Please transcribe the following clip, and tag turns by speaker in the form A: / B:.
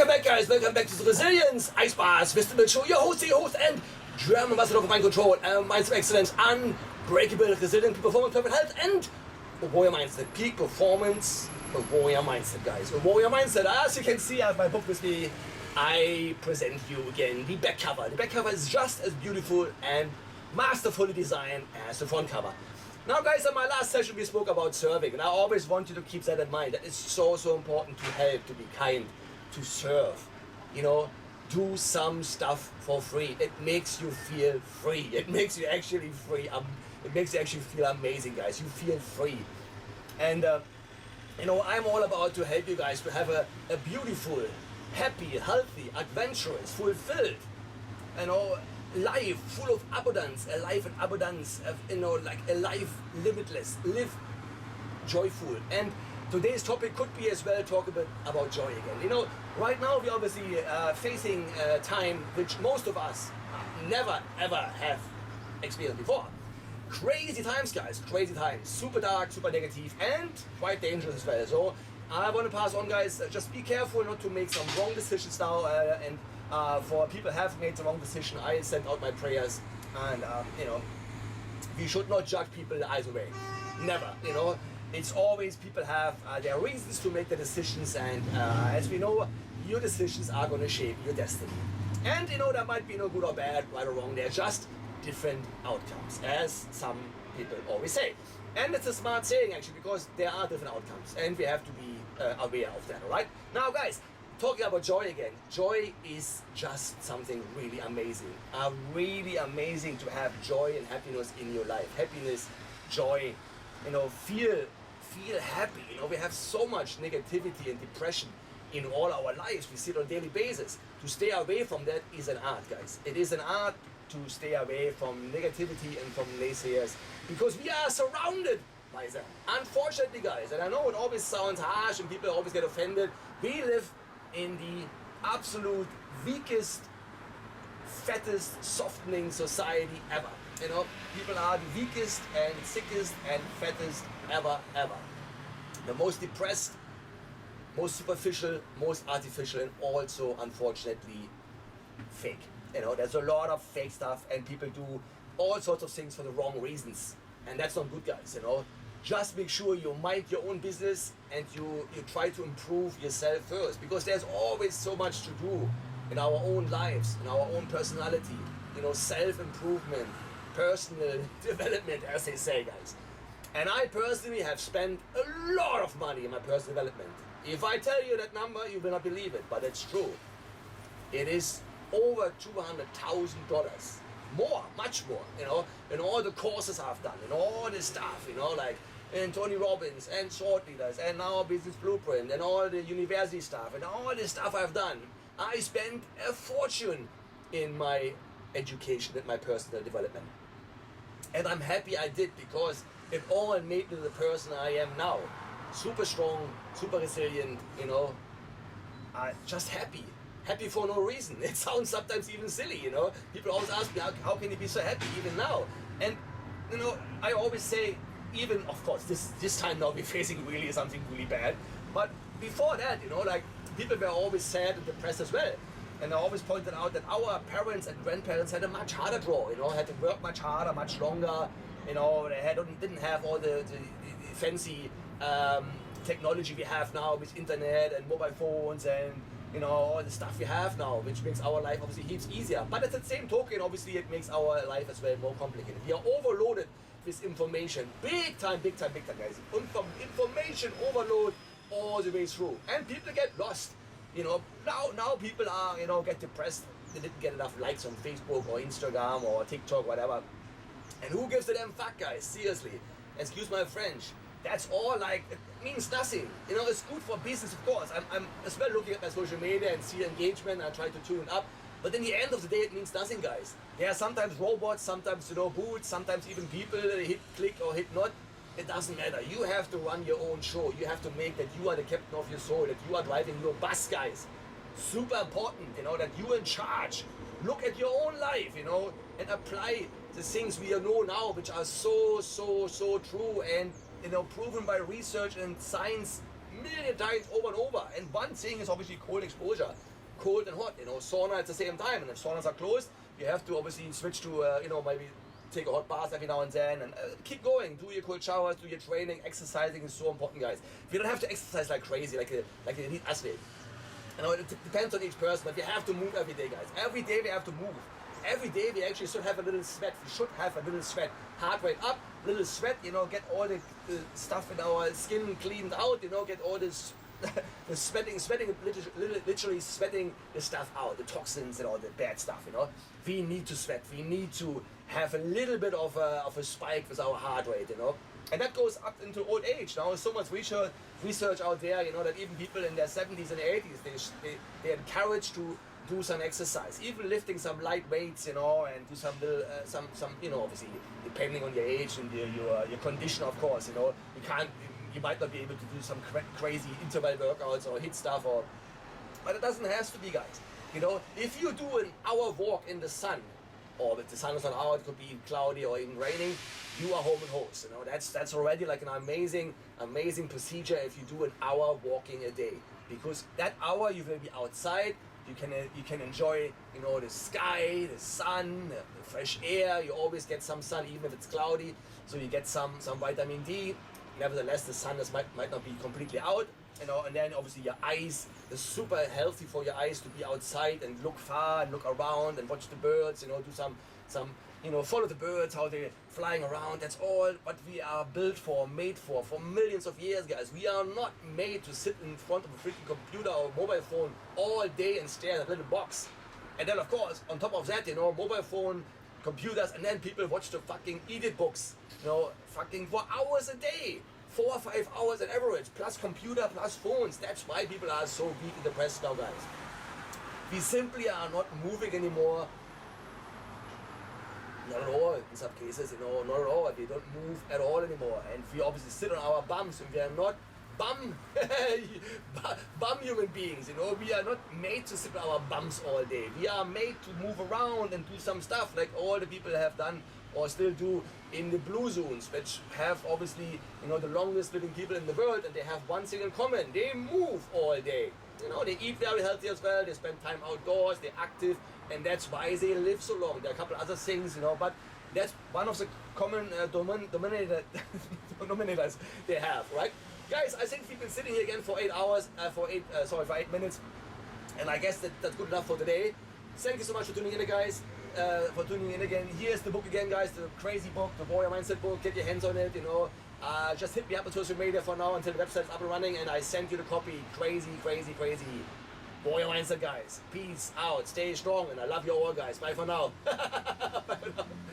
A: Welcome back, guys. Welcome back to the Resilience Ice Festival Show. Your host, and German ambassador for mind control, minds of excellence, unbreakable, resilient performance, perfect health, and a warrior mindset. Peak performance, a warrior mindset, guys. A warrior mindset. As you can see, I have my book with me. I present you again the back cover. The back cover is just as beautiful and masterfully designed as the front cover. Now, guys, in my last session we spoke about serving, and I always want you to keep that in mind. That it's so important to help, to be kind, to serve. You know, do some stuff for free. It makes you feel free. It makes you actually free. It makes you actually feel amazing, guys. You feel free. And you know, I'm all about to help you guys to have a beautiful, happy, healthy, adventurous, fulfilled, you know, life full of abundance, a life in abundance, you know, like a life limitless, live joyful. And today's topic could be as well talk a bit about joy again. You know, right now we're obviously facing a time which most of us never ever have experienced before. Crazy times, guys, crazy times, super dark, super negative, and quite dangerous as well. So I want to pass on, guys, just be careful not to make some wrong decisions now, and for people who have made the wrong decision, I send out my prayers, and you know, we should not judge people either way. Never, you know. It's always people have their reasons to make the decisions, and as we know, your decisions are going to shape your destiny. And you know, that might be no good or bad, right or wrong. They're just different outcomes, as some people always say. And it's a smart saying, actually, because there are different outcomes, and we have to be aware of that. All right. Now, guys, talking about joy again. Joy is just something really amazing. Really amazing to have joy and happiness in your life. Happiness, joy. You know, feel happy. You know, we have so much negativity and depression in all our lives. We see it on a daily basis. To stay away from that is an art, guys. It is an art to stay away from negativity and from naysayers, because we are surrounded by them. Unfortunately, guys, and I know it always sounds harsh and people always get offended, we live in the absolute weakest, fattest, softening society ever. You know, people are the weakest and sickest and fattest ever. The most depressed, most superficial, most artificial, and also, unfortunately, fake. You know, there's a lot of fake stuff, and people do all sorts of things for the wrong reasons. And that's not good, guys, you know. Just make sure you mind your own business and you try to improve yourself first, because there's always so much to do in our own lives, in our own personality, you know, self-improvement, personal development, as they say, guys. And I personally have spent a lot of money in my personal development. If I tell you that number, you will not believe it, but it's true. It is over $200,000. More, much more, you know, in all the courses I've done, and all this stuff, you know, like in Tony Robbins and Thought Leaders, and now Business Blueprint, and all the university stuff, and all this stuff I've done. I spent a fortune in my education and my personal development. And I'm happy I did, because it all made me the person I am now. Super strong, super resilient, you know, just happy. Happy for no reason. It sounds sometimes even silly, you know. People always ask me, how can you be so happy even now? And, you know, I always say, even, of course, this time now we're facing really something really bad. But before that, you know, like, people were always sad and depressed as well. And I always pointed out that our parents and grandparents had a much harder draw, you know, had to work much harder, much longer. You know, they didn't have all the fancy technology we have now with internet and mobile phones and, you know, all the stuff we have now, which makes our life obviously heaps easier. But at the same token, obviously, it makes our life as well more complicated. We are overloaded with information, big time, guys. Information overload all the way through, and people get lost. You know, now people are, you know, get depressed. They didn't get enough likes on Facebook or Instagram or TikTok, whatever. And who gives a damn fuck, guys? Seriously, excuse my French. That's all, like, it means nothing. You know, it's good for business, of course. I'm as well looking at my social media and see engagement. I try to tune up. But in the end of the day, it means nothing, guys. There are sometimes robots, sometimes, you know, boots, sometimes even people hit click or hit not. It doesn't matter. You have to run your own show. You have to make that you are the captain of your soul, that you are driving your bus, guys. Super important, you know, that you're in charge. Look at your own life, you know, and apply the things we know now, which are so true and, you know, proven by research and science million times over and over. And one thing is obviously cold exposure. cold and hot, you know, sauna at the same time. And if saunas are closed, you have to obviously switch to, you know, maybe take a hot bath every now and then, and keep going. Do your cold showers, do your training. Exercising is so important, guys. You don't have to exercise like crazy, like an elite athlete. You know, it depends on each person, but you have to move every day, guys. Every day we have to move. Every day we actually should have a little sweat. We should have a little sweat. Heart rate up, little sweat, you know, get all the stuff in our skin cleaned out, you know, get all this the sweating, literally sweating the stuff out, the toxins and all the bad stuff, you know. We need to sweat. We need to have a little bit of a spike with our heart rate, you know. And that goes up into old age. Now, so much research out there, you know, that even people in their 70s and 80s, they're encouraged to do some exercise, even lifting some light weights, you know, and do some you know, obviously depending on your age and your condition, of course, you know, you might not be able to do some crazy interval workouts or hit stuff, but it doesn't have to be, guys. You know, if you do an hour walk in the sun, or if the sun is not out, it could be cloudy or even raining, you are home and host. You know, that's already like an amazing procedure if you do an hour walking a day, because that hour you will be outside. You can enjoy, you know, the sky, the sun, the fresh air. You always get some sun, even if it's cloudy. So you get some vitamin D. Nevertheless, the sun might not be completely out, you know. And then obviously your eyes. It's super healthy for your eyes to be outside and look far and look around and watch the birds. You know, do some you know, follow the birds, how they're flying around. That's all what we are built for, made for millions of years, guys. We are not made to sit in front of a freaking computer or mobile phone all day and stare at a little box. And then, of course, on top of that, you know, mobile phone, computers, and then people watch the fucking edit books, you know, fucking for hours a day. 4 or 5 hours on average, plus computer, plus phones. That's why people are so weak and depressed now, guys. We simply are not moving anymore. Not at all in some cases, you know, not at all. We don't move at all anymore. And we obviously sit on our bums, and we are not bum human beings, you know. We are not made to sit on our bums all day. We are made to move around and do some stuff like all the people have done or still do in the blue zones, which have obviously, you know, the longest living people in the world, and they have one thing in common: they move all day. You know, they eat very healthy as well, they spend time outdoors, they're active, and that's why they live so long. There are a couple other things, you know, but that's one of the common denominators they have, right? Guys, I think we've been sitting here again for 8 hours, for 8 minutes, and I guess that's good enough for today. Thank you so much for tuning in, guys. Again. Here's the book again, guys, the crazy book, the Warrior Mindset book. Get your hands on it, you know. Just hit me up on social media for now until the website's up and running, and I send you the copy. Crazy Warrior Mindset, guys. Peace out, stay strong, and I love you all, guys. Bye for now. Bye for now.